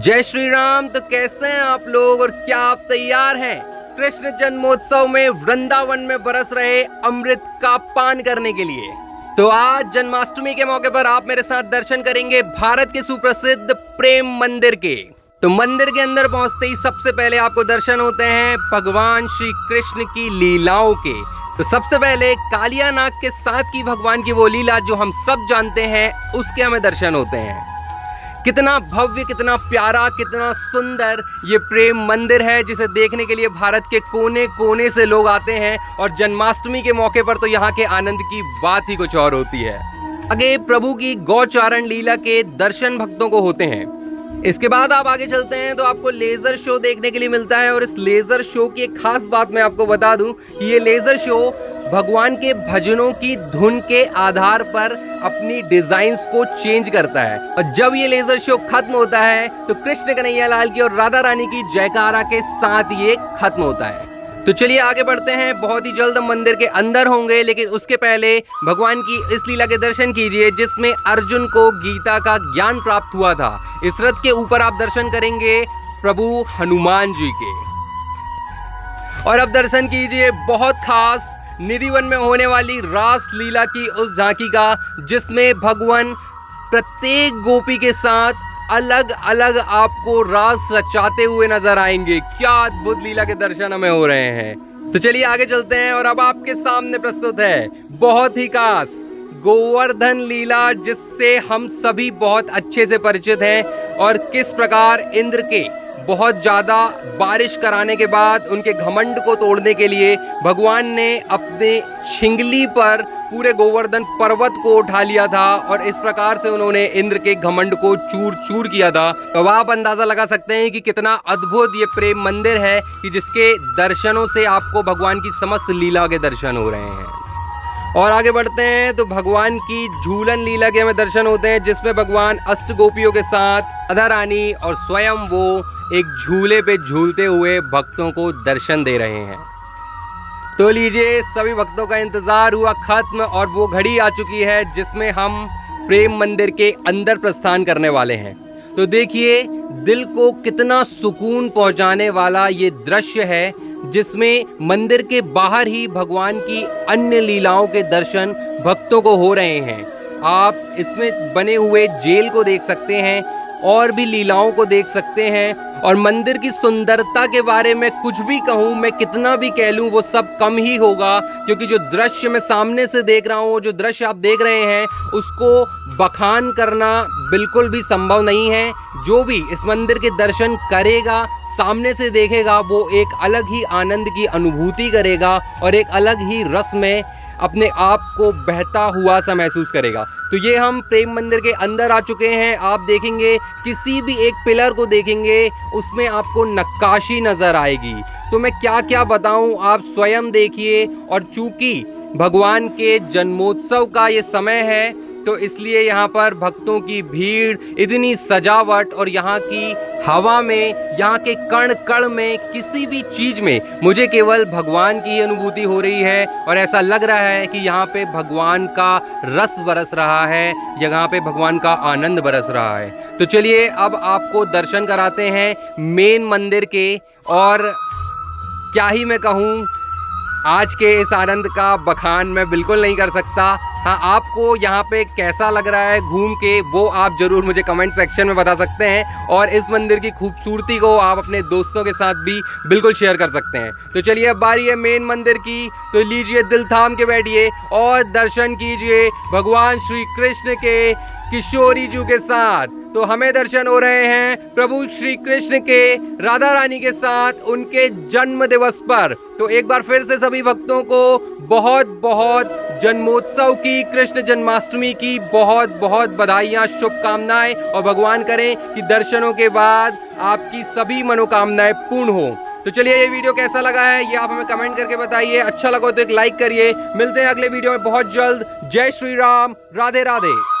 जय श्री राम। तो कैसे हैं आप लोग और क्या आप तैयार हैं कृष्ण जन्मोत्सव में वृंदावन में बरस रहे अमृत का पान करने के लिए? तो आज जन्माष्टमी के मौके पर आप मेरे साथ दर्शन करेंगे भारत के सुप्रसिद्ध प्रेम मंदिर के। तो मंदिर के अंदर पहुंचते ही सबसे पहले आपको दर्शन होते हैं भगवान श्री कृष्ण की लीलाओं के। तो सबसे पहले कालिया नाग के साथ की भगवान की वो लीला जो हम सब जानते हैं, उसके हमें दर्शन होते हैं। कितना भव्य, कितना प्यारा, कितना सुंदर ये प्रेम मंदिर है, जिसे देखने के लिए भारत के कोने कोने से लोग आते हैं। और जन्माष्टमी के मौके पर तो यहाँ के आनंद की बात ही कुछ और होती है। आगे प्रभु की गौचारण लीला के दर्शन भक्तों को होते हैं। इसके बाद आप आगे चलते हैं तो आपको लेजर शो देखने के लिए मिलता है। और इस लेजर शो की एक खास बात मैं आपको बता दूं कि ये लेजर शो भगवान के भजनों की धुन के आधार पर अपनी डिजाइन्स को चेंज करता है। और जब ये लेजर शो खत्म होता है तो कृष्ण कन्हैया लाल की और राधा रानी की जयकारा के साथ ये खत्म होता है। तो चलिए आगे बढ़ते हैं। बहुत ही जल्द हम मंदिर के अंदर होंगे, लेकिन उसके पहले भगवान की इस लीला के दर्शन कीजिए जिसमें अर्जुन को गीता का ज्ञान प्राप्त हुआ था। इस रथ के ऊपर आप दर्शन करेंगे प्रभु हनुमान जी के। और अब दर्शन कीजिए बहुत खास निधिवन में होने वाली रास लीला की उस झांकी का, जिसमें भगवान प्रत्येक गोपी के साथ अलग अलग आपको रास रचाते हुए नजर आएंगे। क्या अद्भुत लीला के दर्शन हमें हो रहे हैं। तो चलिए आगे चलते हैं। और अब आपके सामने प्रस्तुत है बहुत ही खास गोवर्धन लीला, जिससे हम सभी बहुत अच्छे से परिचित हैं। और किस प्रकार इंद्र के बहुत ज़्यादा बारिश कराने के बाद उनके घमंड को तोड़ने के लिए भगवान ने अपने छिंगली पर पूरे गोवर्धन पर्वत को उठा लिया था। और इस प्रकार से उन्होंने इंद्र के घमंड को चूर चूर किया था। तो आप अंदाज़ा लगा सकते हैं कि कितना अद्भुत ये प्रेम मंदिर है, कि जिसके दर्शनों से आपको भगवान की समस्त लीला के दर्शन हो रहे हैं। और आगे बढ़ते हैं तो भगवान की झूलन लीला के हमें दर्शन होते हैं, जिसमें भगवान अष्ट गोपियों के साथ राधा रानी और स्वयं वो एक झूले पे झूलते हुए भक्तों को दर्शन दे रहे हैं। तो लीजिए, सभी भक्तों का इंतजार हुआ खत्म और वो घड़ी आ चुकी है जिसमें हम प्रेम मंदिर के अंदर प्रस्थान करने वाले हैं। तो देखिए, दिल को कितना सुकून पहुंचाने वाला ये दृश्य है, जिसमें मंदिर के बाहर ही भगवान की अन्य लीलाओं के दर्शन भक्तों को हो रहे हैं। आप इसमें बने हुए जेल को देख सकते हैं और भी लीलाओं को देख सकते हैं। और मंदिर की सुंदरता के बारे में कुछ भी कहूँ, मैं कितना भी कह लूँ, वो सब कम ही होगा, क्योंकि जो दृश्य मैं सामने से देख रहा हूँ, जो दृश्य आप देख रहे हैं, उसको बखान करना बिल्कुल भी संभव नहीं है। जो भी इस मंदिर के दर्शन करेगा, सामने से देखेगा, वो एक अलग ही आनंद की अनुभूति करेगा और एक अलग ही रस में अपने आप को बहता हुआ सा महसूस करेगा। तो ये हम प्रेम मंदिर के अंदर आ चुके हैं। आप देखेंगे, किसी भी एक पिलर को देखेंगे, उसमें आपको नक्काशी नज़र आएगी। तो मैं क्या क्या बताऊं, आप स्वयं देखिए। और चूंकि भगवान के जन्मोत्सव का ये समय है, तो इसलिए यहाँ पर भक्तों की भीड़, इतनी सजावट और यहाँ की हवा में, यहाँ के कण कण में, किसी भी चीज़ में मुझे केवल भगवान की अनुभूति हो रही है। और ऐसा लग रहा है कि यहाँ पे भगवान का रस बरस रहा है, यहाँ पे भगवान का आनंद बरस रहा है। तो चलिए अब आपको दर्शन कराते हैं मेन मंदिर के। और क्या ही मैं कहूँ, आज के इस आनंद का बखान मैं बिल्कुल नहीं कर सकता। हाँ, आपको यहाँ पे कैसा लग रहा है घूम के, वो आप ज़रूर मुझे कमेंट सेक्शन में बता सकते हैं। और इस मंदिर की खूबसूरती को आप अपने दोस्तों के साथ भी बिल्कुल शेयर कर सकते हैं। तो चलिए अब बारी है मेन मंदिर की। तो लीजिए, दिल थाम के बैठिए और दर्शन कीजिए भगवान श्री कृष्ण के किशोरी जी के साथ। तो हमें दर्शन हो रहे हैं प्रभु श्री कृष्ण के राधा रानी के साथ उनके जन्म दिवस पर। तो एक बार फिर से सभी भक्तों को बहुत बहुत जन्मोत्सव की, कृष्ण जन्माष्टमी की बहुत बहुत बधाइयाँ, शुभकामनाएं। और भगवान करें कि दर्शनों के बाद आपकी सभी मनोकामनाएं पूर्ण हो। तो चलिए, ये वीडियो कैसा लगा है ये आप हमें कमेंट करके बताइए। अच्छा लगा तो एक लाइक करिए। मिलते हैं अगले वीडियो में बहुत जल्द। जय श्री राम, राधे राधे।